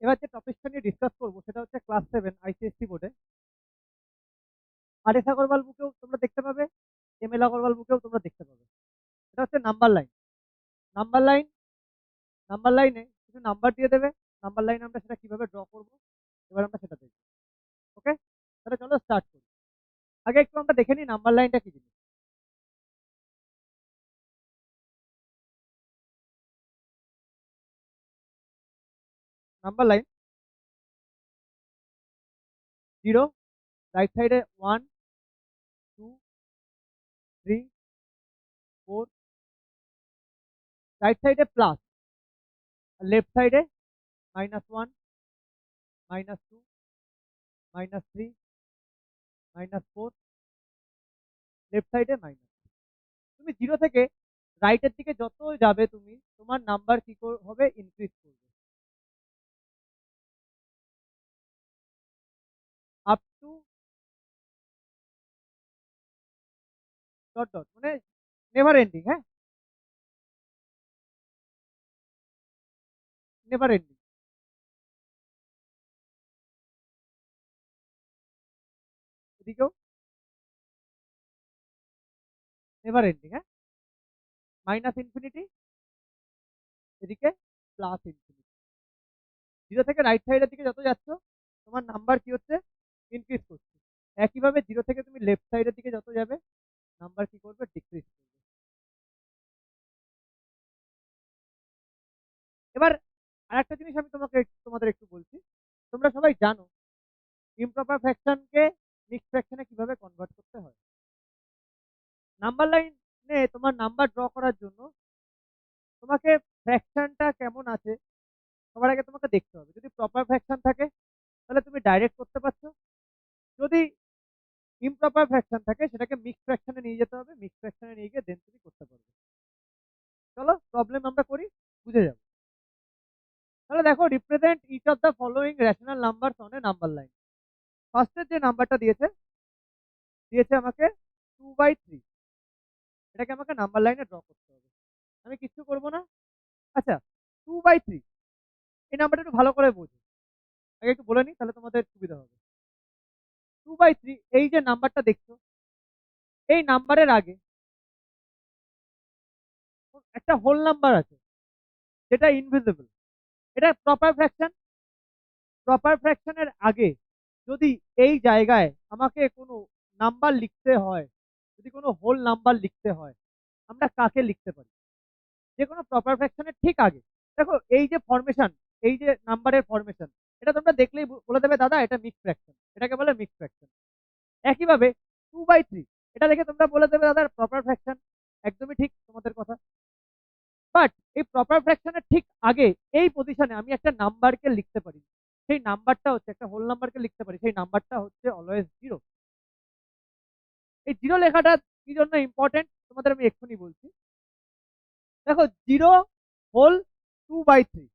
এবার যে টপিকটা নিয়ে ডিসকাস করবো সেটা হচ্ছে ক্লাস 7 আইসিএসসি বোর্ডে আর এস আগরওয়াল বুকেও তোমরা দেখতে পাবে, এম এল আগরওয়াল বুকেও তোমরা দেখতে পাবে। এটা হচ্ছে number line. Number line number লাইনে কিছু নাম্বার দিয়ে দেবে। নাম্বার লাইনে আমরা সেটা কিভাবে ড্র করবো এবার আমরা সেটা দেখবো। ওকে, তাহলে চলো স্টার্ট করি। আগে একটু আমরা দেখে নিই নাম্বার লাইনটা কি জিনিস। নাম্বার লাইন জিরো, রাইট সাইডে 1 2 3 4, রাইট সাইডে প্লাস আর লেফট সাইডে -1 -2 -3 -4, লেফট সাইডে মাইনাস। তুমি জিরো থেকে রাইটের দিকে যত যাবে তুমি তোমার নাম্বার কি হবে, ইনক্রিজ করবে আপ টু ডট ডট, মানে নেভার এন্ডিং। হ্যাঁ, নেভার এন্ডিং। এদিকেও নেভার এন্ডিং। হ্যাঁ, মাইনাস ইনফিনিটি, এদিকে প্লাস ইনফিনিটি। জিরো থেকে রাইট সাইডের দিকে যত যাচ্ছ তোমার নাম্বার কি হচ্ছে, ইনক্রিজ করছে। একইভাবে জিরো থেকে তুমি লেফট সাইডের দিকে যত যাবে নাম্বার কি করবে, ডিক্রিজ করবে। এবার আরেকটা জিনিস আমি তোমাদের একটু বলছি। তোমরা সবাই জানো ইমপ্রপার ফ্র্যাকশনকে মিক্সড ফ্র্যাকশনে কিভাবে কনভার্ট করতে হয়। নাম্বার লাইনে তোমার নাম্বার ড্র করার জন্য তোমাকে ফ্র্যাকশনটা কেমন আছে সবার আগে তোমাকে দেখতে হবে। যদি প্রপার ফ্র্যাকশন থাকে তাহলে তুমি ডাইরেক্ট করতে পারছো, যদি ইমপ্রপার ফ্র্যাকশন থাকে সেটাকে মিক্সড ফ্র্যাকশনে নিয়ে যেতে হবে, মিক্সড ফ্র্যাকশনে নিয়ে গিয়ে দেন তুমি করতে পারবে। চলো প্রবলেম আমরা করি, বুঝে যাবো। তাহলে দেখো, represent each of the following rational numbers on a number line. ফার্স্টের যে নাম্বারটা দিয়েছে দিয়েছে আমাকে 2/3, এটাকে আমাকে নাম্বার লাইনে ড্র করতে হবে। আমি কিচ্ছু করবো না। আচ্ছা, 2/3 এই নাম্বারটা একটু ভালো করে বোঝো। আগে একটু বলে নিই তাহলে তোমাদের সুবিধা হবে। 2/3 এই যে নাম্বারটা দেখছো, এই নাম্বারের আগে একটা হোল নাম্বার আছে যেটা ইনভিজিবল। এটা প্রপার ফ্র্যাকশন। প্রপার ফ্র্যাকশনের আগে যদি এই জায়গায় আমাকে কোনো নাম্বার লিখতে হয়, যদি কোনো হোল নাম্বার লিখতে হয়, আমরা কাকে লিখতে পারি? যে কোনো প্রপার ফ্র্যাকশনের ঠিক আগে। দেখো এই যে ফরমেশন, এই যে নাম্বারের ফরমেশন, এটা তোমরা দেখলেই বলে দেবে দাদা এটা মিক্সড ফ্র্যাকশন, এটাকে বলে মিক্সড ফ্র্যাকশন। একইভাবে 2/3 এটা দেখে তোমরা বলে দেবে দাদা প্রপার ফ্র্যাকশন। একদমই ঠিক তোমাদের কথা। বাট এই প্রপার ফ্র্যাকশনের ঠিক আগে এই পজিশনে আমি একটা নাম্বারকে লিখতে পারি, সেই নাম্বারটা হচ্ছে একটা হোল নাম্বারকে লিখতে পারি, সেই নাম্বারটা হচ্ছে অলওয়েজ জিরো। এই জিরো লেখাটা কি জন্য ইম্পর্টেন্ট তোমাদের আমি এক্ষুনি বলছি। দেখো, জিরো হোল 2/3,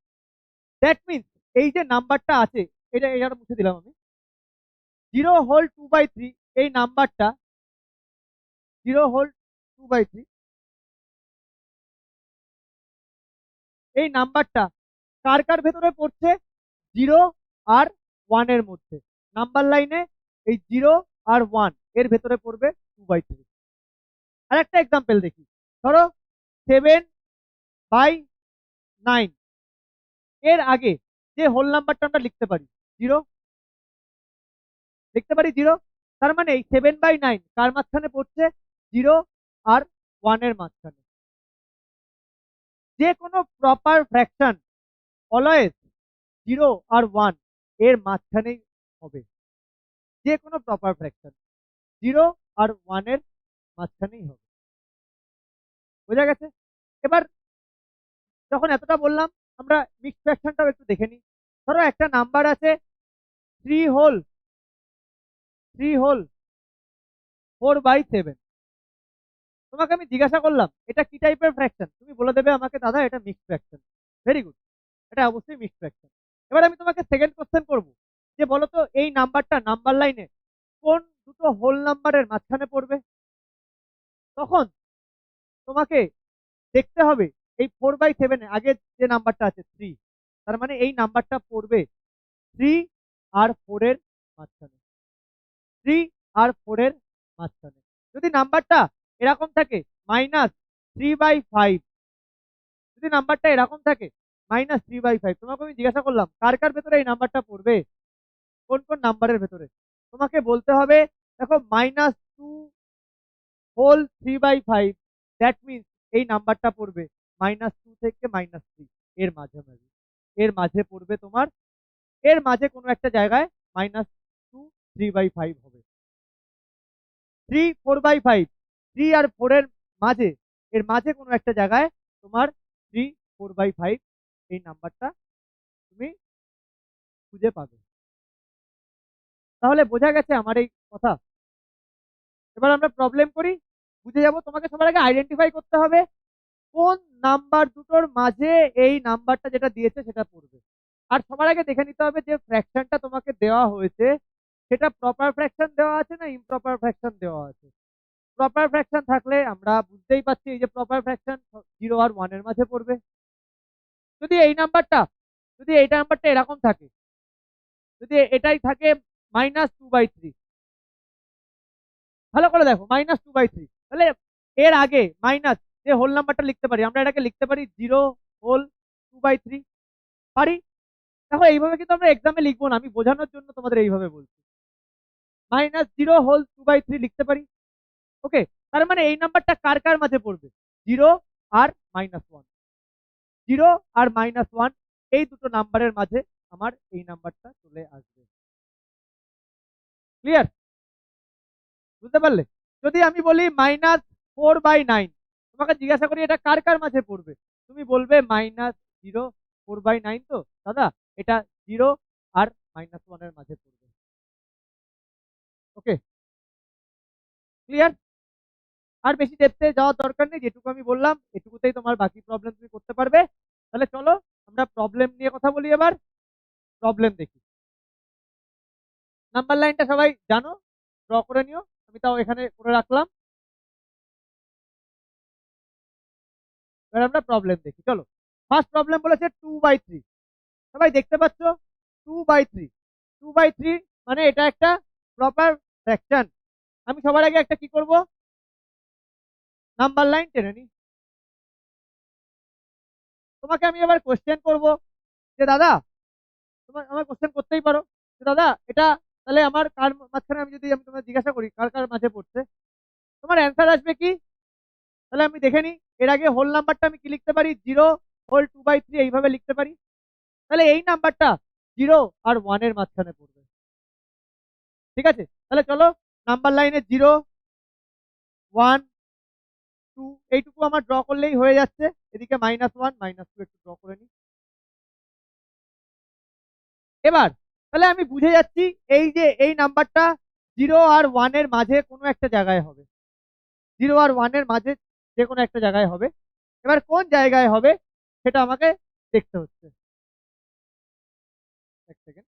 দ্যাট মিনস এই যে নাম্বারটা আছে, এটা মুছে দিলাম আমি। জিরো হোল 2/3 এই নাম্বারটা, জিরো হোল 2/3 এই নাম্বারটা কার কার ভেতরে পড়ছে, জিরো আর ওয়ান এর মধ্যে। নাম্বার লাইনে এই জিরো আর ওয়ান এর ভেতরে পড়বে 2/3। আর একটা এক্সাম্পল দেখি। ধরো 7/9 এর আগে যে হোল নাম্বারটা আমরা লিখতে পারি জিরো, লিখতে পারি জিরো। তার মানে এই 7/9 কার মাঝখানে পড়ছে, জিরো আর ওয়ান এর মাঝখানে। যে কোনো প্রপার ফ্র্যাকশন অলওয়েজ জিরো আর ওয়ান এর মাঝখানেই হবে। যে কোনো প্রপার ফ্র্যাকশন জিরো আর ওয়ান এর মাঝখানেই হবে। বোঝা গেছে? এবার যখন এতটা বললাম, আমরা মিক্সড ফ্র্যাকশনটাও একটু দেখে নিই। ধরো একটা নাম্বার আছে 3 হোল 4/7। তোমাকে আমি জিজ্ঞাসা করলাম এটা কি টাইপের ফ্র্যাকশন, তুমি বলে দেবে আমাকে দাদা এটা মিক্সড ফ্র্যাকশন। ভেরি গুড, এটা অবশ্যই মিক্সড ফ্র্যাকশন। এবার আমি তোমাকে সেকেন্ড কোশ্চেন করবো, যে বলো তো এই নাম্বারটা নাম্বার লাইনে কোন দুটো হোল নাম্বারের মাঝখানে পড়বে। তখন তোমাকে দেখতে হবে এই 4/7 আগে যে নাম্বারটা আছে 3, তার মানে এই নাম্বারটা পড়বে 3 আর 4 এর মাঝখানে, 3 আর 4 এর মাঝখানে। যদি নাম্বারটা এরকম থাকে -3/5, যদি নাম্বারটা এরকম থাকে -3/5, তোমাকে আমি জিজ্ঞাসা করলাম কার কার ভেতরে এই নাম্বারটা পড়বে, কোন কোন নাম্বারের ভেতরে, তোমাকে বলতে হবে দেখো -2 হোল 3/5, দ্যাট মিনস এই নাম্বারটা পড়বে -2 থেকে -3 এর মাঝামাঝি, এর মাঝে পড়বে তোমার, এর মাঝে কোনো একটা জায়গায় -2 3/5 হবে। 3 4/5, 3 আর 4 এর মাঝে, এর মাঝে কোনো একটা জায়গায় তোমার 3 4/5 এই নাম্বারটা তুমি খুঁজে পাবে। তাহলে বোঝা গেছে আমার এই কথা। এবার আমরা প্রবলেম করি, বুঝে যাব। তোমাকে সবার আগে আইডেন্টিফাই করতে হবে কোন নাম্বার দুটোর মাঝে এই নাম্বারটা যেটা দিয়েছে সেটা পড়বে। আর সবার আগে দেখে নিতে হবে যে ফ্র্যাকশনটা তোমাকে দেওয়া হয়েছে সেটা প্রপার ফ্র্যাকশন দেওয়া আছে না ইমপ্রপার ফ্র্যাকশন দেওয়া আছে। প্রপার ফ্র্যাকশন থাকলে আমরা বুঝতেই পারছি এই যে প্রপার ফ্র্যাকশন 0 আর 1 এর মাঝে পড়বে। যদি এই নাম্বারটা, যদি এই নাম্বারটা এরকম থাকে, যদি এটাই থাকে -2/3, ভালো করে দেখো -2/3, তাহলে এর আগে মাইনাস যে হোল নাম্বারটা লিখতে পারি, আমরা এটাকে লিখতে পারি 0 হোল 2/3, পারি। দেখো এইভাবে কিন্তু আমরা এক্সামে লিখবো না, আমি বোঝানোর জন্য তোমাদের এইভাবে বলছি, -0 হোল 2/3 লিখতে পারি। ওকে, তার মানে এই নাম্বারটা কার কার মাঝে পড়বে, 0 আর -1, 0 আর -1 এই দুটো নাম্বারের মাঝে আমার এই নাম্বারটা চলে আসবে। ক্লিয়ার? বুঝতে পারলে? যদি আমি বলি -4/9, তোমাকে জিজ্ঞাসা করি এটা কার কার মাঝে পড়বে, তুমি বলবে -0 4/9, তো দাদা এটা 0 আর -1 এর মাঝে পড়বে। ওকে, ক্লিয়ার? আর বেশি ডেপথে যাওয়ার দরকার নেই, যেটুকু আমি বললাম এটুকুতেই তোমার বাকি প্রবলেম তুমি করতে পারবে। তাহলে চলো আমরা প্রবলেম নিয়ে কথা বলি এবার। প্রবলেম দেখি। নাম্বার লাইনটা সবাই জানো, ড্র করে নিও, আমি তাও এখানে করে রাখলাম। এবার আমরা প্রবলেম দেখি, চলো। ফার্স্ট প্রবলেম বলেছে 2/3, সবাই দেখতে পাচ্ছ 2/3, 2/3 মানে এটা একটা প্রপার ফ্র্যাকশন। আমি সবার আগে একটা কি করব, নাম্বার লাইন টেনে নিই। তোমাকে আমি এবার কোশ্চেন করব যে দাদা, তোমার আমার কোশ্চেন করতেই পারো যে দাদা এটা তাহলে আমার কার মাঝখানে, আমি যদি আমি তোমার জিজ্ঞাসা করি কার কার মাঝে পড়ছে, তোমার অ্যান্সার আসবে কি? তাহলে আমি দেখে নিই, এর আগে হোল নাম্বারটা আমি কি লিখতে পারি, 0 হোল 2/3 এইভাবে লিখতে পারি। তাহলে এই নাম্বারটা 0 আর 1 এর মাঝখানে পড়বে। ঠিক আছে, তাহলে চলো নাম্বার লাইনে 0 1 2 এইটুকু আমার ড্র করলেই হয়ে যাচ্ছে। এদিকে -1 -2 একটু ড্র করে নিই। এবার তাহলে আমি বুঝে যাচ্ছি এই যে এই নাম্বারটা 0 আর 1 এর মাঝে কোনো একটা জায়গায় হবে, 0 আর 1 এর মাঝে যে কোনো একটা জায়গায় হবে। এবার কোন জায়গায় হবে সেটা আমাকে দেখতে হচ্ছে। এক সেকেন্ড,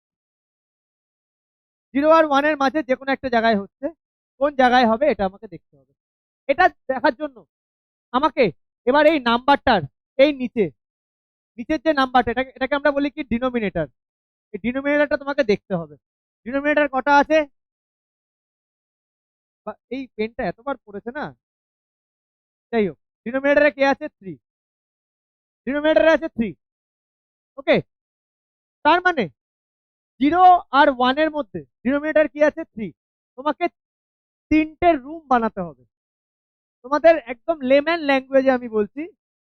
0 আর 1 এর মাঝে যে কোনো একটা জায়গায় হচ্ছে, কোন জায়গায় হবে এটা আমাকে দেখতে হবে। এটা দেখার জন্য আমাকে এবার এই নাম্বারটার এই নিচে, নিচের যে নাম্বারটা, এটাকে এটাকে আমরা বলি কি ডিনোমিনেটর, এই ডিনোমিনেটরটা তোমাকে দেখতে হবে। ডিনোমিনেটর কটা আছে, এই পেনটা এতবার পড়েছে না, যাই হোক, ডিনোমিনেটরে কে আছে 3, ডিনোমিনেটরে আছে 3। ওকে, তার মানে 0 আর 1 এর মধ্যে ডিনোমিনেটর কি আছে 3। তোমাকে তিনটে রুম বানাতে হবে। তোমাদের একদম লেম্যান ল্যাঙ্গুয়েজে আমি বলছি,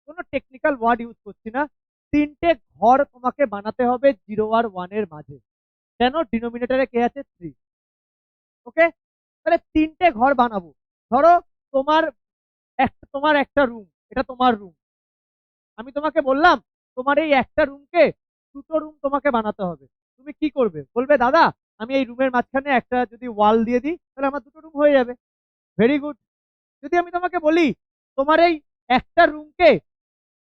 কোনো টেকনিক্যাল ওয়ার্ড ইউজ করছি না, তিনটে ঘর তোমাকে বানাতে হবে 0 আর 1 এর মাঝে। কেন? ডিনোমিনেটরে কে আছে 3। ওকে, তাহলে তিনটে ঘর বানাবো। ধরো তোমার তোমার একটা রুম, এটা তোমার রুম, আমি তোমাকে বললাম তোমার এই একটা রুমকে দুটো রুম তোমাকে বানাতে হবে। তুমি কি করবে? বলবে দাদা আমি এই রুমের মাঝখানে একটা যদি ওয়াল দিয়ে দিই তাহলে আমার দুটো রুম হয়ে যাবে। Very good. যদি আমি তোমাকে বলি তোমার এই একটা রুমকে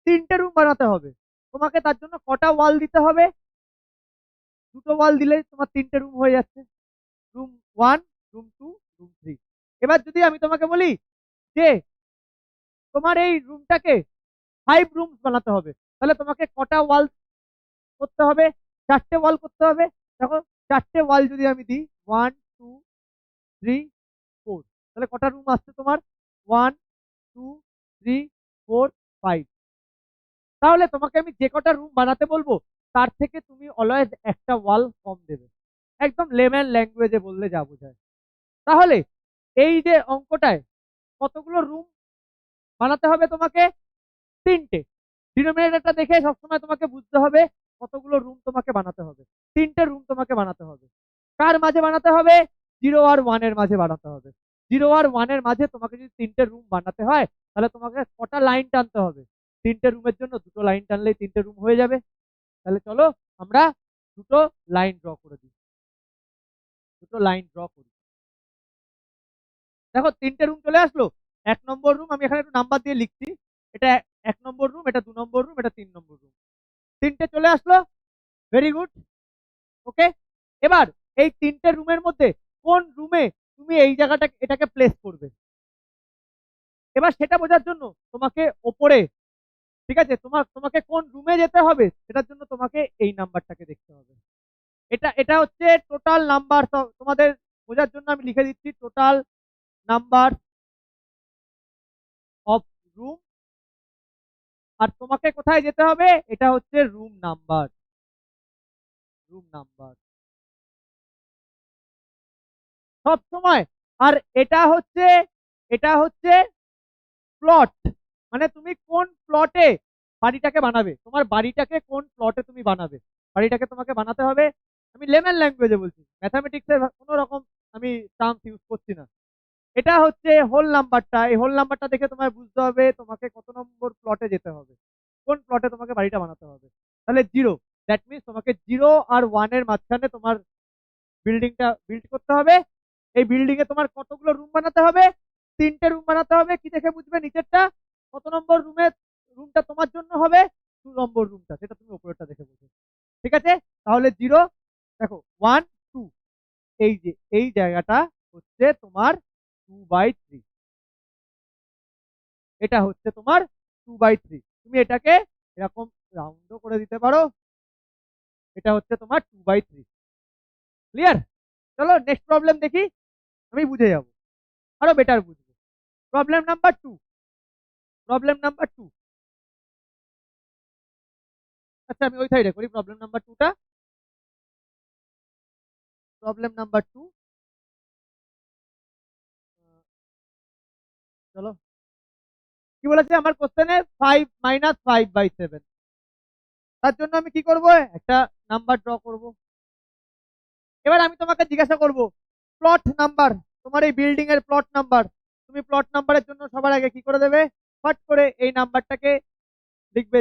তিনটে রুম বানাতে হবে, তোমাকে তার জন্য কটা ওয়াল দিতে হবে? দুটো ওয়াল দিলেই তোমার তিনটে রুম হয়ে যাচ্ছে, রুম 1, রুম 2, রুম 3। এবার যদি আমি তোমাকে বলি যে তোমার এই রুমটাকে 5 রুমস বানাতে হবে, তাহলে তোমাকে কটা ওয়াল করতে হবে? চারটে ওয়াল করতে হবে। দেখো চারটে ওয়াল যদি আমি দিই 1 2 3 4, তাহলে কটা রুম আসছে তোমার? 1 2 3 4 5। তাহলে তোমাকে আমি যে কটা রুম বানাতে বলবো তার থেকে তুমি অলওয়েজ একটা ওয়াল কম দেবে। একদম লেম্যান ল্যাঙ্গুয়েজে বললে যা বোঝায়। তাহলে এই যে অঙ্কটায় কতগুলো রুম বানাতে হবে তোমাকে? 3টে। ডিনোমিনেটরটা দেখে সবসময় তোমাকে বুঝতে হবে কতগুলো রুম তোমাকে বানাতে হবে। 3টে রুম তোমাকে বানাতে হবে। কার মাঝে বানাতে হবে? 0 আর 1 এর মাঝে বানাতে হবে। 0 আর 1 এর মাঝে তোমাকে যদি 3টে রুম বানাতে হয় তাহলে তোমাকে কটা লাইন টানতে হবে? 3টে রুমের জন্য 2টো লাইন টানলেই 3টে রুম হয়ে যাবে। তাহলে চলো আমরা 2টো লাইন ড্র করে দিই। 2টো লাইন ড্র করি। দেখো 3টে রুম চলে আসলো। 1 নম্বর রুম আমি এখানে একটু নাম্বার দিয়ে লিখছি। এটা 1 নম্বর রুম, এটা 2 নম্বর রুম, এটা 3 নম্বর রুম। 3টে চলে আসলো। Very good. ওকে, এবার এই 3টে রুমের মধ্যে কোন রুমে তুমি এই জায়গাটা এটাকে প্লেস করবে, এবার সেটা বোঝার জন্য তোমাকে ওপরে, ঠিক আছে, তোমাকে কোন রুমে যেতে হবে সেটার জন্য তোমাকে এই নাম্বারটাকে দেখতে হবে। এটা এটা হচ্ছে টোটাল নাম্বার। তোমাদের বোঝার জন্য আমি লিখে দিচ্ছি টোটাল নাম্বার অফ রুম। আর তোমাকে কোথায় যেতে হবে? এটা হচ্ছে রুম নাম্বার। রুম নাম্বার সব সময়। আর এটা হচ্ছে প্লট, মানে তুমি কোন প্লটে বাড়িটাকে বানাবে, তোমার বাড়িটাকে কোন প্লটে তুমি বানাবে, বাড়িটাকে তোমাকে বানাতে হবে। আমি লেমন ল্যাঙ্গুয়েজে বলছি, ম্যাথামেটিক্সের কোনো রকম আমি টার্মস ইউজ করছি না। এটা হচ্ছে হোল নাম্বারটা। এই হোল নাম্বারটা দেখে তোমার বুঝতে হবে তোমাকে কত নম্বর প্লটে যেতে হবে, কোন প্লটে তোমাকে বাড়িটা বানাতে হবে। তাহলে 0, দ্যাট মিনস তোমাকে 0 আর 1 এর মাঝখানে তোমার বিল্ডিংটা বিল্ড করতে হবে। এই বিল্ডিং এ তোমার কতগুলো রুম বানাতে হবে? 3টে রুম বানাতে হবে। কি দেখে বুঝবে নিচেরটা কত নম্বর রুমে? রুমটা তোমার জন্য হবে 2 নম্বর রুমটা, সেটা তুমি উপরেরটা দেখে বুঝবে। ঠিক আছে, তাহলে 0, দেখো 1 2, এই যে এই জায়গাটা হচ্ছে তোমার 2/3। এটা হচ্ছে তোমার 2/3। তুমি এটাকে এরকম রাউন্ডও করে দিতে পারো। এটা হচ্ছে তোমার 2/3। ক্লিয়ার? চলো নেক্সট প্রবলেম দেখি, আমি বুঝে যাবো, আরো বেটার বুঝবো। Problem number 2। প্রবলেম নাম্বার 2, আচ্ছা আমি ওই সাইডে করি প্রবলেম নাম্বার 2টা। প্রবলেম নাম্বার 2, চলো কি বলেছে আমার কোশ্চেনে? 5 - 5/7। তার জন্য আমি কি করব? একটা নাম্বার ড্র করব। এবার আমি তোমাকে জিজ্ঞাসা করব প্লট নাম্বার, তোমার এই বিল্ডিং এর প্লট নাম্বার। তুমি প্লট নাম্বারের জন্য সবার আগে কি করে দেবে? ফট করে এই নাম্বারটাকে লিখবে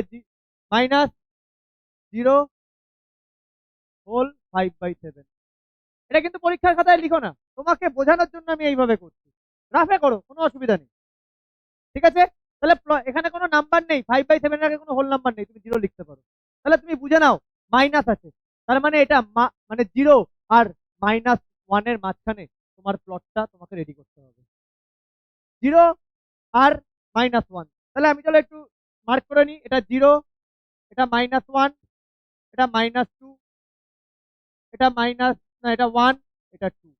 -0 হোল 5/7। এটা কিন্তু পরীক্ষার খাতায় লিখো না, তোমাকে বোঝানোর জন্য আমি এইভাবে করছি। রাফে করো, কোনো অসুবিধা নেই। ঠিক আছে, তাহলে এখানে কোনো নাম্বার নেই, 5/7 এর আগে কোনো হোল নাম্বার নেই, তুমি 0 লিখতে পারো। তাহলে তুমি বুঝে নাও মাইনাস আছে, তার মানে এটা মানে 0 আর -1 এর মাঝখানে তোমার প্লটটা তোমাকে রেডি করতে হবে। 0 আর -1, তাহলে আমি চলো একটু মার্ক করে নিই। এটা 0, এটা -1, এটা -2, এটা মাইনাস, না এটা 1, এটা 2।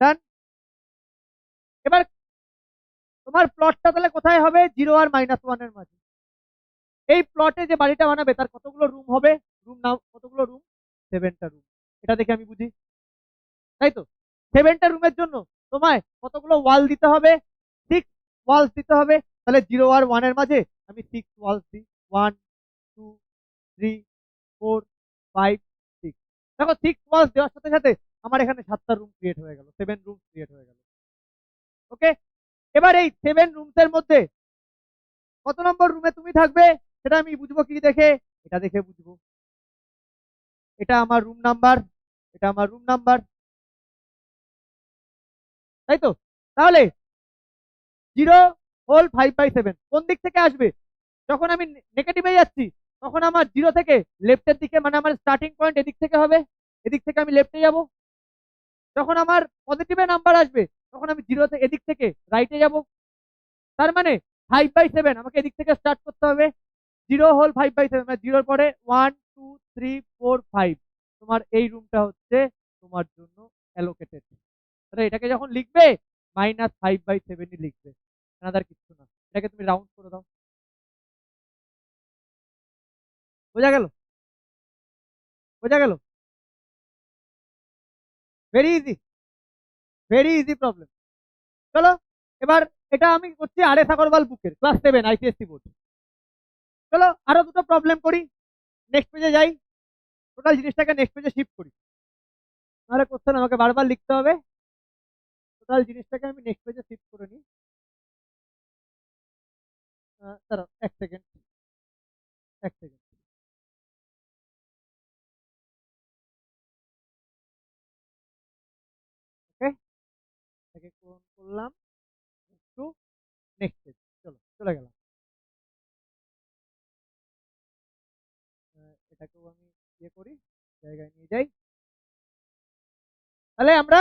ডান। এবার তোমার প্লটটা তাহলে কোথায় হবে? 0 আর -1 এর মাঝে। এই প্লটে যে বাড়িটা বানাবে তার কতগুলো রুম হবে? রুম নাও, কতগুলো রুম? 7টা রুম। এটা দেখে আমি বুঝি, তাই তো? 7টা রুমের জন্য তোমায় কতগুলো ওয়াল দিতে হবে? 6 ওয়ালস দিতে হবে। তাহলে 0 আর 1 এর মাঝে আমি 6 ওয়ালস দিই। 1 2 3 4 5 6। দেখো 6 ওয়ালস দেওয়ার সাথে সাথে আমার এখানে 7টা রুম ক্রিয়েট হয়ে গেল, 7 রুম ক্রিয়েট হয়ে গেল। ওকে, এবার এই 7 রুমস এর মধ্যে কত নম্বর রুমে তুমি থাকবে সেটা আমি বুঝবো কি দেখে? এটা দেখে বুঝবো। এটা আমার রুম নাম্বার, এটা আমার রুম নাম্বার, তাই তো? তাহলে 0 হোল 5/7 কোন দিক থেকে আসবে? যখন আমি নেগেটিভে যাচ্ছি তখন আমার 0 থেকে লেফটের দিকে, মানে আমার স্টার্টিং পয়েন্ট এদিক থেকে হবে, এদিক থেকে আমি লেফটে যাব। যখন আমার পজিটিভে নাম্বার আসবে তখন আমি 0 থেকে এদিক থেকে রাইটে যাব। তার মানে 5/7 আমাকে এদিক থেকে স্টার্ট করতে হবে। 0 হোল 5/7 মানে 0-র পরে 1 2 3 4 5, তোমার এই রুমটা হচ্ছে তোমার জন্য অ্যালোকেটেড। তাহলে এটাকে যখন লিখবে -5/7ই লিখবে, আনাদার কিছু না। এটাকে তুমি রাউন্ড করে দাও। বোঝা গেল? বোঝা গেল? Very easy, very easy problem. চলো এবার এটা আমি করছি আর.এস. আগরওয়াল বুকের ক্লাস 7 আইসিএসসি বোর্ড। চলো আরো দুটো প্রবলেম করি, নেক্সট পেজে যাই, টোটাল জিনিসটাকে নেক্সট পেজে শিফট করি, নাহলে কোশ্চেন আমাকে বারবার লিখতে হবে। টোটাল জিনিসটাকে আমি নেক্সট পেজে শিফট করে নিই। দাঁড়াও এক সেকেন্ড, এক সেকেন্ড। ওকে, এটাকে ক্লোন করলাম, টু নেক্সট পেজ। চলো চলে গেলাম। এটাকেও আমি ইয়ে করি, জায়গায় নিয়ে যাই। তাহলে আমরা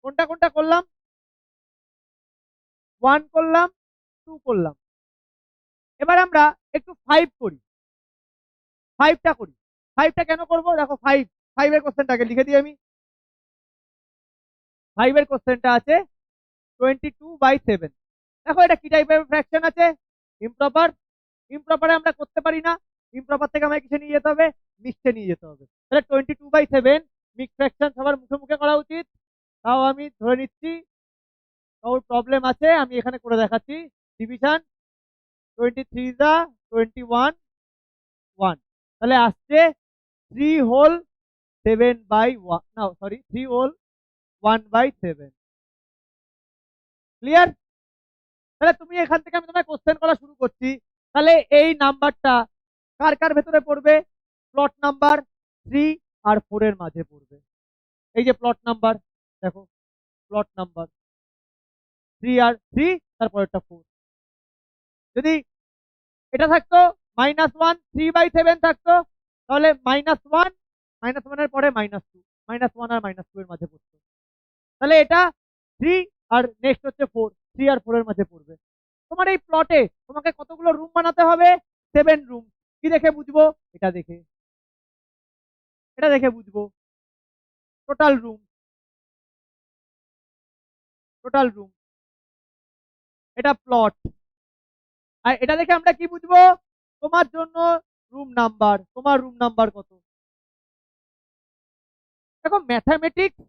কোনটা কোনটা করলাম? 1 করলাম, 2 করলাম। এবার আমরা একটু 5 করি, 5টা করি। 5টা কেন করবো? দেখো 5 এর কোশ্চেনটাকে লিখে দিই আমি। 5 এর কোশ্চেনটা আছে 22/7। দেখো এটা কি টাইপের ফ্র্যাকশন আছে? ইমপ্রপার। ইমপ্রপারে আমরা করতে পারি না, ইমপ্রপার থেকে আমাকে কিসে নিয়ে যেতে হবে? মিক্সে নিয়ে যেতে হবে। তাহলে 22/7 মিক্স ফ্র্যাকশন সবার মুখে মুখে করা উচিত। তাও আমি ধরে নিচ্ছি ওর প্রবলেম আছে, আমি এখানে করে দেখাচ্ছি। ডিভিশন 23 × 21 1, তাহলে আসছে 3/7/1, না সরি 3/1/7। ক্লিয়ার? তাহলে তুমি এখান থেকে আমি তোমায় কোশ্চেন করা শুরু করছি। তাহলে এই নাম্বারটা কার কার ভেতরে পড়বে? প্লট নাম্বার 3 আর 4 এর মাঝে পড়বে। এই যে প্লট নাম্বার, দেখো প্লট নাম্বার 3 তারপরেরটা 4। যদি এটা থাকতো -1 3/7 থাকতো, তাহলে -1, -1 এর পরে -2, -1 আর -2 এর মাঝে পড়তো। তাহলে এটা 3 আর নেক্সট হচ্ছে 4, 3 আর 4 এর মাঝে পড়বে। তোমার এই প্লটে তোমাকে কতগুলো রুম বানাতে হবে? 7 রুম। কি দেখে বুঝবো? এটা দেখে, এটা দেখে বুঝবো। টোটাল রুম, টোটাল রুম, এটা প্লট। আর এটা দেখে আমরা কি বুঝবো? তোমার জন্য রুম নাম্বার, তোমার রুম নাম্বার কত। দেখো ম্যাথামেটিক্স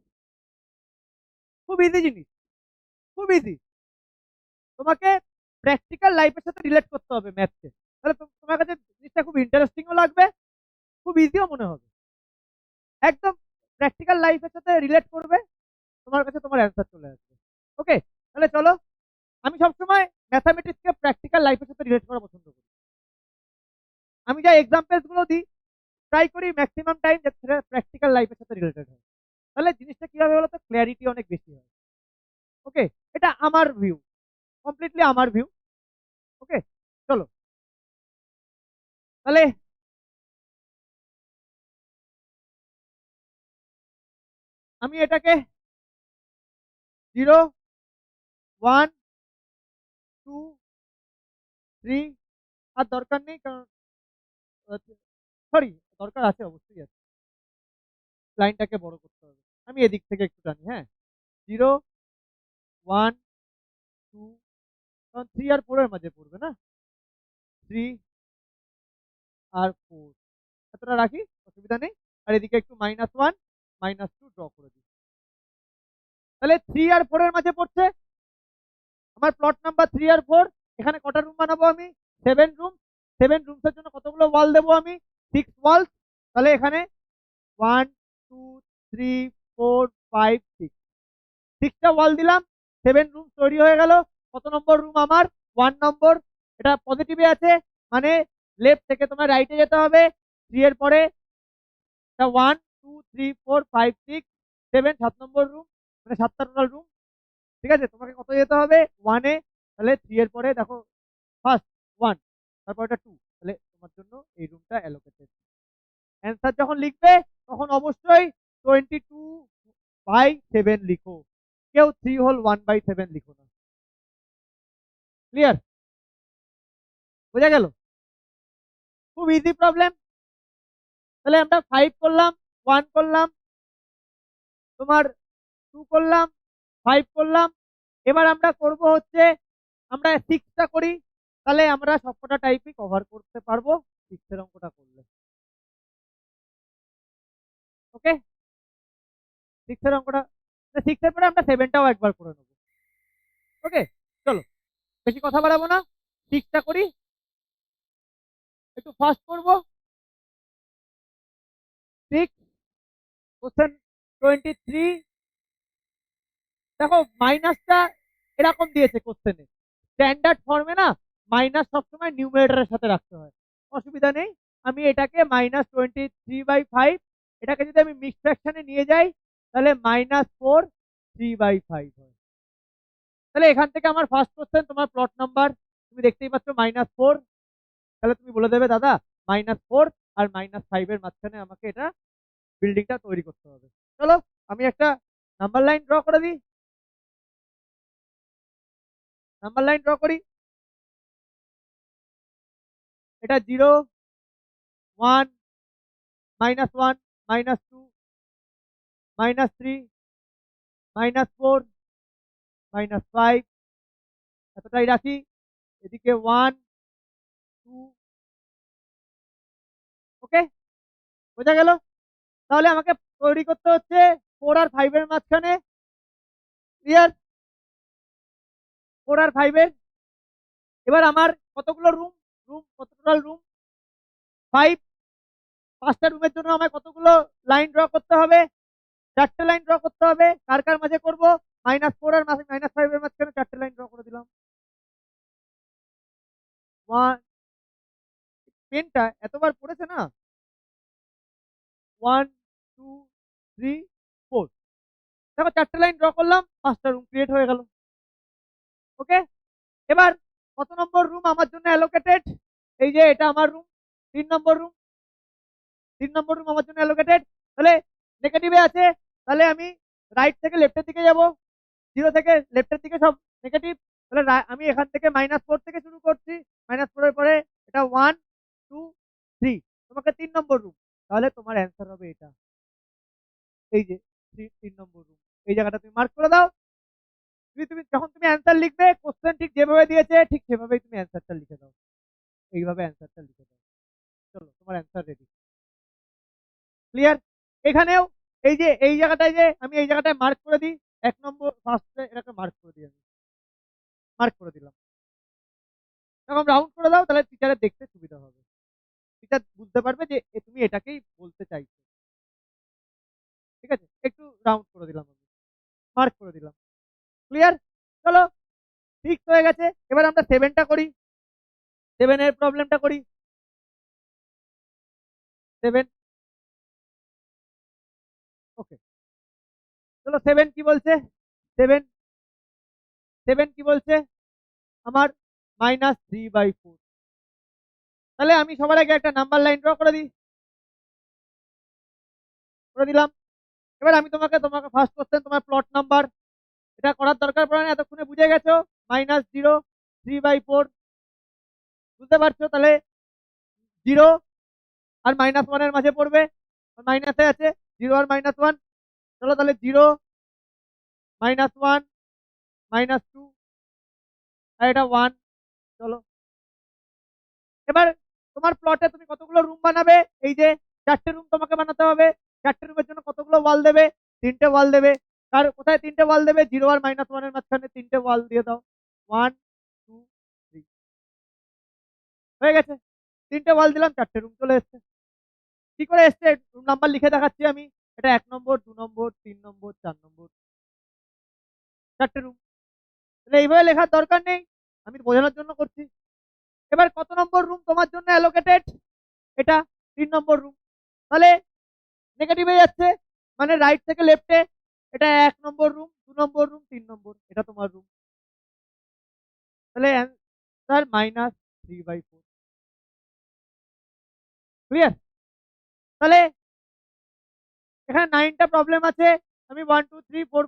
খুব ইজি জিনিস, খুব ইজি। তোমাকে প্র্যাকটিক্যাল লাইফের সাথে রিলেট করতে হবে ম্যাথকে, তাহলে তোমার কাছে জিনিসটা খুব ইন্টারেস্টিংও লাগবে, খুব ইজিও মনে হবে। একদম প্র্যাকটিক্যাল লাইফের সাথে রিলেট করবে, তোমার কাছে তোমার অ্যান্সার চলে আসবে। ওকে, তাহলে চলো, আমি সবসময় ম্যাথামেটিক্সকে প্র্যাকটিক্যাল লাইফের সাথে রিলেট করা পছন্দ করি। আমি যা এক্সাম্পলস গুলো দিই ট্রাই করি ম্যাক্সিমাম টাইম যাতে সেটা প্র্যাকটিক্যাল লাইফের সাথে রিলেটেড হয়, তাহলে জিনিসটা কি হবে বলো তো? ক্ল্যারিটি অনেক বেশি হয়। ওকে, এটা আমার ভিউ, কমপ্লিটলি আমার ভিউ। ওকে, চলো তাহলে আমি এটাকে 0 1 2 3 আর দরকার নেই, কারণ সরি দরকার আছে, অবশ্যই আছে, লাইনটাকে বড় করতে হবে। আমি এদিক থেকে একটু টানি, হ্যাঁ। 0 1 2, কারণ 3 আর 4 এর মাঝে পড়বে না, 3 আর 4 এতটা রাখি, অসুবিধা নেই। আর এদিকে একটু -1 -2 ড্র করে দিই। তাহলে 3 আর 4 এর মাঝে পড়ছে আমার প্লট নাম্বার 3 আর 4। এখানে কটা রুম বানাবো আমি? 7 রুম। 7 রুমসের জন্য কতগুলো ওয়াল দেবো আমি? 6 ওয়ালস। তাহলে এখানে 1 2 3 4 5 6, 6টা ওয়াল দিলাম, 7 রুম তৈরি হয়ে গেল। কত নম্বর রুম আমার? 1 নম্বর। এটা পজিটিভে আছে, মানে লেফট থেকে তোমার রাইটে যেতে হবে। 3 এর পরে 1 2 3 4 5 6 7, 7 নম্বর রুম, মানে 7টা টোটাল রুম। ঠিক আছে, তোমাকে কত যেতে হবে? 1 এ। তাহলে 3 এর পরে দেখো ফার্স্ট 1, তারপর এটা 2, তাহলে তোমার জন্য এই রুমটা অ্যালোকেটেড। অ্যান্সার যখন লিখবে তখন অবশ্যই 22/7 লিখো, কেউ 3/1/7 লিখো না। ক্লিয়ার? বোঝা গেল? খুব ইজি প্রবলেম। তাহলে আমরা 5 করলাম, 1 করলাম, তোমার 2 করলাম, 5 করলাম। এবার আমরা করব হচ্ছে আমরা 6টা করি, তাহলে আমরা সবকটা টাইপই কভার করতে পারবো 6 এর অঙ্কটা করলে। ওকে, 6 এর অঙ্কটা 6 এর পরে আমরা 7টাও একবার করে নেবো। ওকে, চলো বেশি কথা বাড়াবো না, 6টা করি, একটু ফাস্ট করবো। 6 কোশ্চেন 23। দেখো মাইনাসটা এরকম দিয়েছে কোশ্চেনে, স্ট্যান্ডার্ড ফর্মে না মাইনাস সবসময় নিউমারেটরের সাথে রাখতে হয়, অসুবিধা নেই। আমি এটাকে -23/5, এটাকে যদি আমি মিক্স ফ্র্যাকশনে নিয়ে যাই তাহলে -4/3/5 হয়। তাহলে এখান থেকে আমার ফার্স্ট কোশ্চেন, তোমার প্লট নাম্বার তুমি দেখতেই পাচ্ছ -4। তাহলে তুমি বলে দেবে দাদা -4 আর -5 এর মাঝখানে আমাকে এটা বিল্ডিংটা তৈরি করতে হবে। চলো আমি একটা নাম্বার লাইন ড্র করে দিই, নাম্বার লাইন ড্র করি। এটা 0, 1, -1, -2, -3, -4, -5, এতটাই রাখি। এদিকে 1, 2। ওকে, বোঝা গেল? তাহলে আমাকে তৈরি করতে হচ্ছে 4 আর 5 এর মাঝখানে। ক্লিয়ার? 4 আর 5 এর। এবার আমার কতগুলো রুম, কত টোটাল রুম? 5। 5টা রুমের জন্য আমায় কতগুলো লাইন ড্র করতে হবে? 4টে লাইন ড্র করতে হবে। কার কার মাঝে করব? -4 আর -5 এর মাঝখানে 4টে লাইন ড্র করে দিলাম। 1, পেনটা এতবার পড়েছে না। 1, 2, 3, 4। দেখো 4টে লাইন ড্র করলাম, 5টা রুম ক্রিয়েট হয়ে গেল। ওকে, এবার কত নম্বর রুম আমার জন্য অ্যালোকেটেড? এই যে এটা আমার রুম, 3 নম্বর রুম। 3 নম্বর রুম আমার জন্য অ্যালোকেটেড। তাহলে নেগেটিভে আছে, তাহলে আমি রাইট থেকে লেফটের দিকে যাব। 0 থেকে লেফটের দিকে সব নেগেটিভ। তাহলে আমি এখান থেকে -4 থেকে শুরু করছি। -4 এর পরে এটা 1, 2, 3, তোমাকে 3 নম্বর রুম। তাহলে তোমার অ্যান্সার হবে এটা, এই যে 3 নম্বর রুম। এই জায়গাটা তুমি মার্ক করে দাও। তুমি যখন তুমি অ্যান্সার লিখবে, কোশ্চেন ঠিক যেভাবে দিয়েছে ঠিক সেভাবেই তুমি অ্যান্সারটা লিখে দাও, এইভাবে অ্যান্সারটা লিখে দাও। চলো তোমার অ্যান্সার রেডি। ক্লিয়ার? এখানেও এই যে এই জায়গাটায় যে আমি এই জায়গাটায় মার্ক করে দিই, 1 নম্বর ফার্স্টে এটাকে মার্ক করে দিই, আমি মার্ক করে দিলাম। এরকম রাউন্ড করে দাও, তাহলে টিচারের দেখতে সুবিধা হবে, টিচার বুঝতে পারবে যে তুমি এটাকেই বলতে চাইছো। ঠিক আছে, একটু রাউন্ড করে দিলাম, আমি মার্ক করে দিলাম। ক্লিয়ার? চলো, ঠিক হয়ে গেছে। এবার আমরা 7টা করি, 7 এর প্রবলেমটা করি। 7। ওকে, চলো 7 কি বলছে? 7, 7 কি বলছে? আমার -3/4। তাহলে আমি সবার আগে একটা নাম্বার লাইন ড্র করে দিই, করে দিলাম। এবার আমি তোমাকে ফার্স্ট কোশ্চেন, তোমার প্লট নাম্বার, এটা করার দরকার পড়ে না, এতক্ষণে বুঝে গেছো। -0, 3/4, বুঝতে পারছো? তাহলে 0 আর -1 এর মাঝে পড়বে, মাইনাসে আছে, 0 আর -1। চলো তাহলে 0, -1, -2, আর এটা 1। চলো এবার তোমার প্লটে তুমি কতগুলো রুম বানাবে? এই যে 4টে রুম তোমাকে বানাতে হবে। 4টে রুমের জন্য কতগুলো ওয়াল দেবে? 3টে ওয়াল দেবে। কার কোথায় 3টে ওয়াল দেবে? 0 আর -1 এর মাঝখানে 3টে ওয়াল দিয়ে দাও। 1, 2, 3, হয়ে গেছে। 3টে ওয়াল দিলাম, 4টে রুম চলে এসছে। কি করে এসছে রুম নাম্বার লিখে দেখাচ্ছি আমি। এটা 1 নম্বর, 2 নম্বর, 3 নম্বর, 4 নম্বর, 4টে রুম। তাহলে এইভাবে লেখার দরকার নেই, আমি বোঝানোর জন্য করছি। এবার কত নম্বর রুম তোমার জন্য অ্যালোকেটেড? এটা 3 নম্বর রুম। তাহলে নেগেটিভে যাচ্ছে, মানে রাইট থেকে লেফটে। এটা 1 নম্বর রুম, 2 নম্বর রুম, 3 নম্বর, এটা তোমার রুম। তাহলে অ্যান্সার -3/4। ক্লিয়ার? তাহলে এখানে 9টা প্রবলেম আছে, আমি 1, 2, 3, 4,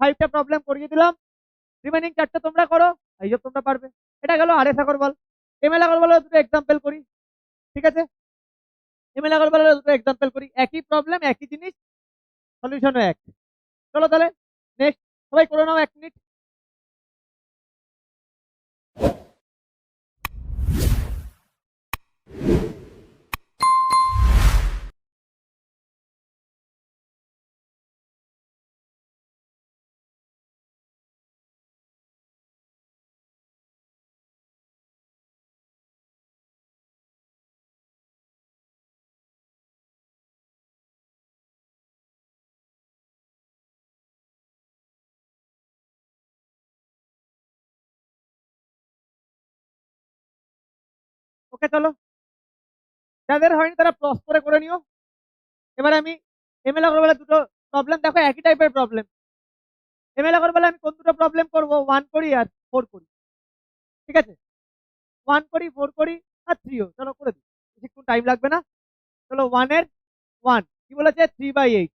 5টা প্রবলেম করিয়ে দিলাম। রিমেনিং 4টা তোমরা করো, এই যে তোমরা পারবে। এটা গেল আর এস আগরওয়াল। এম এল আগরওয়ালের দুটো এক্সাম্পল করি, ঠিক আছে? এমএল আগরওয়ালের দুটো এক্সাম্পল করি, একই প্রবলেম একই জিনিস, সলিউশনও এক। চলো তাহলে নেক্সট, সবাই করে নাও 1 মিনিট। ওকে চলো, যাদের হয়নি তারা পজ করে নিও। এবার আমি এমএল আগরওয়ালের দুটো প্রবলেম, দেখো একই টাইপের প্রবলেম। এমএল আগরওয়ালে আমি কোন দুটো প্রবলেম করব, 1 করি আর 4 করি, ঠিক আছে? 1 করি, 4 করি আর 3ও, চলো করে দিই, বেশিক্ষণ টাইম লাগবে না। চলো 1 কি বলেছে, 3/8।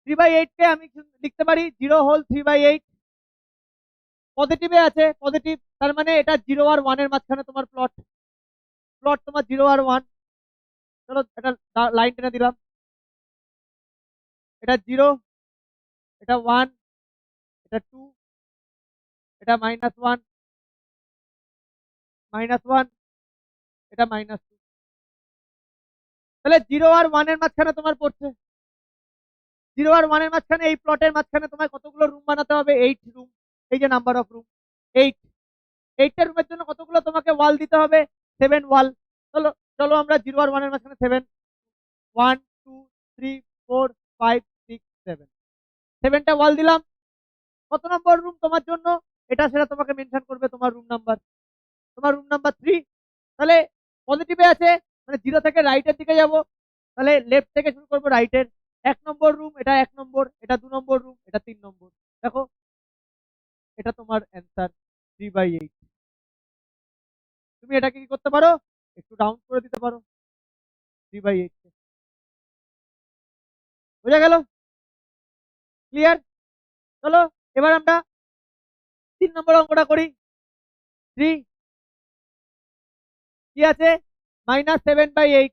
3/8 কে আমি লিখতে পারি 0 হোল 3/8। পজিটিভে আছে, পজিটিভ, তার মানে এটা 0 আর 1 এর মাঝখানে তোমার প্লট, প্লট তোমার 0 আর 1। চলো এটা লাইন টেনে দিলাম, এটা 0, এটা 1, এটা 2, এটা -1, -1, এটা -2। তাহলে 0 আর 1 এর মাঝখানে তোমার পড়ছে, 0 আর 1 এর মাঝখানে, এই প্লটের মাঝখানে তোমার কতগুলো রুম বানাতে হবে, 8 রুম। এই যে নাম্বার অফ রুম 8, 8টা রুমের জন্য কতগুলো তোমাকে ওয়াল দিতে হবে, 7 ওয়াল। চলো, চলো আমরা 0 আর 1 এর মাঝখানে 7, 1 2 3 4 5 6 7, 7টা ওয়াল দিলাম। কত নম্বর রুম তোমার জন্য, এটা সেটা তোমাকে মেনশন করবে তোমার রুম নাম্বার, তোমার রুম নাম্বার 3। তাহলে পজিটিভে আছে, মানে 0 থেকে রাইটের দিকে যাব, তাহলে লেফট থেকে শুরু করবো রাইটের। 1 নম্বর রুম, এটা 1 নম্বর, এটা 2 নম্বর রুম, এটা 3 নম্বর। দেখো এটা তোমার অ্যান্সার 3/8। তুমি এটাকে কি করতে পারো, একটু ডাউন করে দিতে পারো 3/8 কে। বোঝা গেল? ক্লিয়ার? চলো এবার আমরা 3 নম্বর অঙ্কটা করি। 3 কি আছে, -7/8।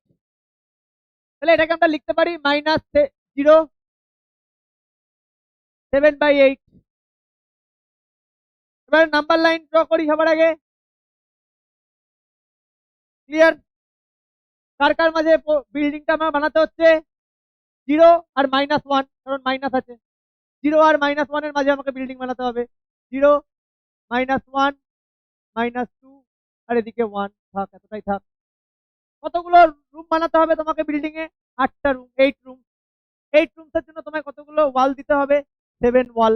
তাহলে এটাকে আমরা লিখতে পারি -0 7/8। এবার নাম্বার লাইন ড্র করি সবার আগে। ক্লিয়ার? কার কার মাঝে বিল্ডিংটা আমার বানাতে হচ্ছে, 0 আর -1, কারণ মাইনাস আছে, 0 আর -1 এর মাঝে আমাকে বিল্ডিং বানাতে হবে। 0 -1 -2 আর এদিকে 1 থাক, এতটাই থাক। কতগুলো রুম বানাতে হবে তোমাকে বিল্ডিং এ, 8টা রুম, 8 রুম। 8 রুমস এর জন্য তোমায় কতগুলো ওয়াল দিতে হবে, 7 ওয়াল।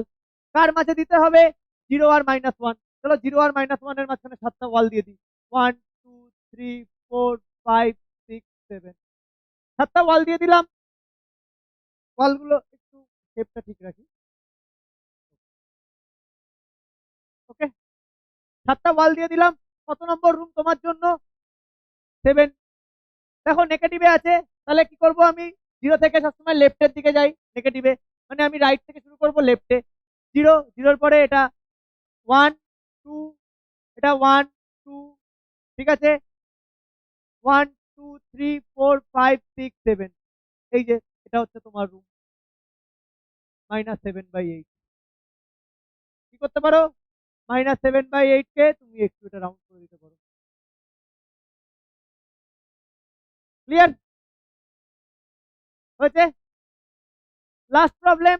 কার মাঝে দিতে হবে, 0 আর -1। চলো 0 আর -1 এর মাঝখানে 7টা ওয়াল দিয়ে দিই, 1 2 3 4 5 6 7, 7টা ওয়াল দিয়ে দিলাম। ওয়ালগুলো একটু শেপটা ঠিক রাখি, ওকে। 7টা ওয়াল দিয়ে দিলাম। কত নম্বর রুম তোমার জন্য, 7। দেখো নেগেটিভে আছে, তাহলে কি করব আমি, 0 থেকে সবসময় লেফটের দিকে যাই নেগেটিভে, মানে আমি রাইট থেকে শুরু করব লেফটে। 0, 0 পরে এটা 1 2, এটা 1 2, ঠিক আছে, 1 2 3 4 5 6 7। এই যে এটা হচ্ছে তোমার রুম, -7/8। কি করতে পারো, -7/8 কে তুমি একটু এটা রাউন্ড করে দিতে পারো। ক্লিয়ার? হয়েছে? Last problem,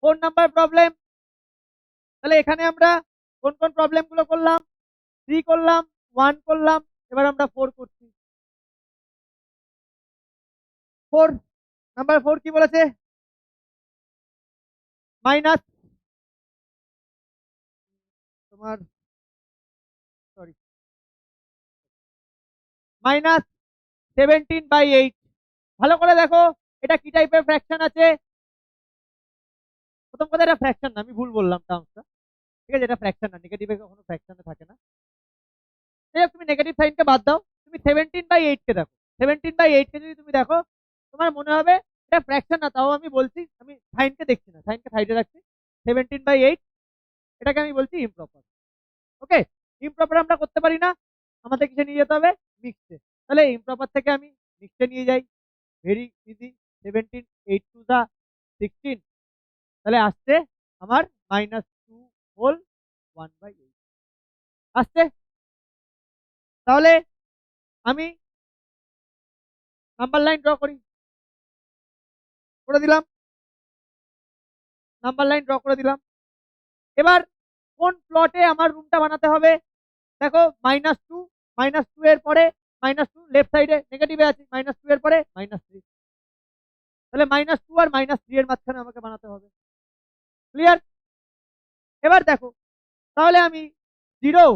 4 number problem. তাহলে এখানে আমরা কোন কোন প্রবলেম গুলো করলাম, 3 করলাম, 1 করলাম, এবার আমরা 4 করছি। 4, নাম্বার 4 কি বলেছে, মাইনাস, তোমার সরি, -17/8। ভালো করে দেখো এটা কি টাইপের ফ্র্যাকশন আছে। প্রথম কথা, এটা ফ্র্যাকশন না, আমি ভুল বললাম টার্মসটা, ঠিক আছে? এটা ফ্র্যাকশন না, নেগেটিভে কখনো ফ্র্যাকশনে থাকে না। যাই হোক, তুমি নেগেটিভ সাইনকে বাদ দাও, তুমি 17/8 কে দেখো। 17/8 কে যদি তুমি দেখো, তোমার মনে হবে এটা ফ্র্যাকশন না, তাও আমি বলছি, আমি সাইনকে দেখছি না, সাইনকে সাইডে রাখছি। 17/8 এটাকে আমি বলছি ইমপ্রপার। ওকে, ইমপ্রপার আমরা করতে পারি না, আমাদের কিসে নিয়ে যেতে হবে, মিক্সে। তাহলে ইমপ্রপার থেকে আমি নিচে নিয়ে যাই, ভেরি ইজি, 17, 8 টু দা 16, তাহলে আসছে আমার -2 হোল 1/8 আসছে। তাহলে আমি নাম্বার লাইন ড্র করে দিলাম, নাম্বার লাইন ড্র করে দিলাম। এবার কোন প্লটে আমার রুমটা বানাতে হবে? দেখো -2, -2 এর পরে -2 লেফট সাইডে নেগেটিভে আছে, -2 এর পরে -3, তাহলে -2 আর -3 এর মাঝখানে আমাকে বানাতে হবে। ক্লিয়ার? এবার দেখো, তাহলে আমি 0,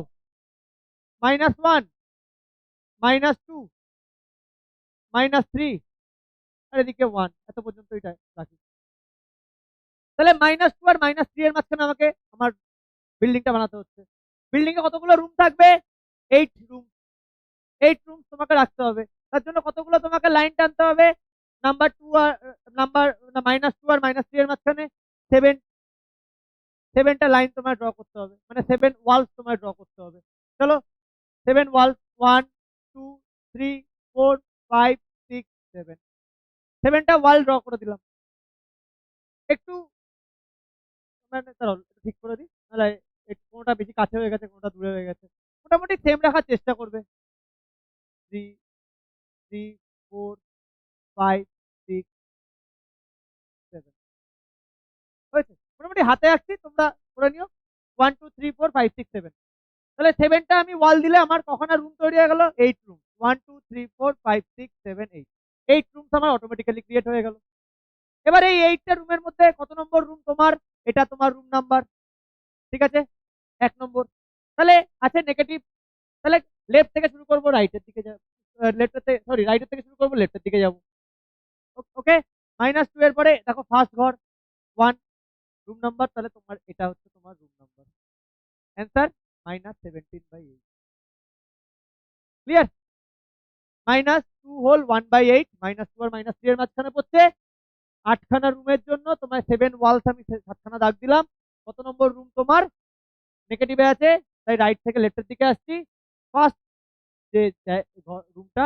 -1, -2, -3 আর এদিকে 1 এত পর্যন্ত এটা রাখি। তাহলে -2 আর -3 এর মাঝখানে আমাকে আমার বিল্ডিংটা বানাতে হচ্ছে। বিল্ডিং এ কতগুলো রুম থাকবে? 8 রুম। 8 রুম তোমাকে রাখতে হবে। তার জন্য কতগুলো তোমাকে লাইন টানতে হবে? নাম্বার 2 আর নাম্বার -2 আর -3 এর মাঝখানে 7, 7টা লাইন তোমায় ড্র করতে হবে, মানে 7 ওয়ালস তোমায় ড্র করতে হবে। চলো 7 ওয়ালস, 1 2 3 4 5 6 7, 7টা ওয়াল ড্র করে দিলাম। একটু মানে দাঁড়াও, একটু ঠিক করে দিই, নাহলে একটু কোনোটা বেশি কাছে হয়ে গেছে, কোনোটা দূরে হয়ে গেছে। মোটামুটি সেম রাখার চেষ্টা করবে। 3 3 4 5 6 7 হয়েছে। মোটামুটি হাতে আসছি, তোমরা করে নিও। 1 2 3 4 5 6 7, তাহলে 7টা আমি ওয়াল দিলে আমার কখনো রুম তৈরি হয়ে গেল? 8 রুম। 1 2 3 4 5 6 7 8, 8 রুমস আমার অটোমেটিক্যালি ক্রিয়েট হয়ে গেল। এবার এই 8টা রুমের মধ্যে কত নম্বর রুম তোমার? এটা তোমার রুম নাম্বার, ঠিক আছে, 1 নম্বর। তাহলে আছে নেগেটিভ, তাহলে লেফট থেকে শুরু করবো, রাইটের দিকে যাব, লেফটের থেকে, সরি, রাইটের থেকে শুরু করবো, লেফটের দিকে যাব। ওকে, -2 এর পরে দেখো ফার্স্ট ঘর 1 রুম নাম্বার, তাহলে তোমার এটা হচ্ছে তোমার room number. Answer -17/8। Clear? -2 whole 1/8, -2 আর -3 এর মাঝখানে পড়ছে 8খানা রুমের জন্য তোমার 7 ওয়ালস, আমি 7খানা দাগ দিলাম। কত নম্বর রুম তোমার? নেগেটিভে আছে, তাই রাইট থেকে লেফটের দিকে আসছি। ফার্স্ট যে রুমটা,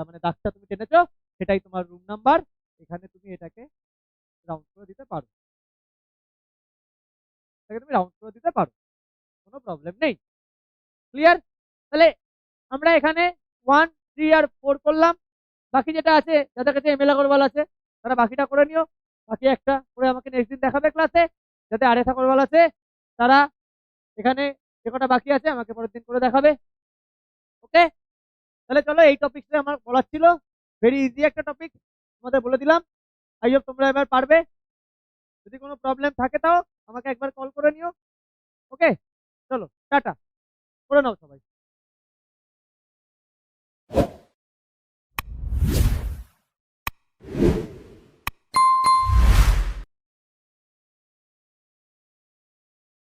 মানে দাগটা তুমি টেনেছো, সেটাই তোমার রুম নাম্বার। এখানে তুমি এটাকে রাউন্ড করে দিতে পারো, এটাকে তুমি রাউন্ড করে দিতে পারো, কোনো প্রবলেম নেই। ক্লিয়ার? তাহলে আমরা এখানে 1 3 আর 4 করলাম। বাকি যেটা আছে, যাদের কাছে এমএল আগরওয়াল আছে তারা বাকিটা করে নিও। বাকি একটা করে আমাকে নেক্সট দিন দেখাবে ক্লাসে। যাতে আরএস আগরওয়াল আছে তারা এখানে যে কটা বাকি আছে আমাকে পরের দিন করে দেখাবে। ওকে, তাহলে চলো, এই টপিকটা আমার বলার ছিল। ভেরি ইজি একটা টপিক, তোমাদের বলে দিলাম। আই হোপ তোমরা এবার পারবে। যদি কোনো প্রবলেম থাকে তাও আমাকে একবার কল করে নিও। ওকে, চলো টাটা, করে নাও সবাই।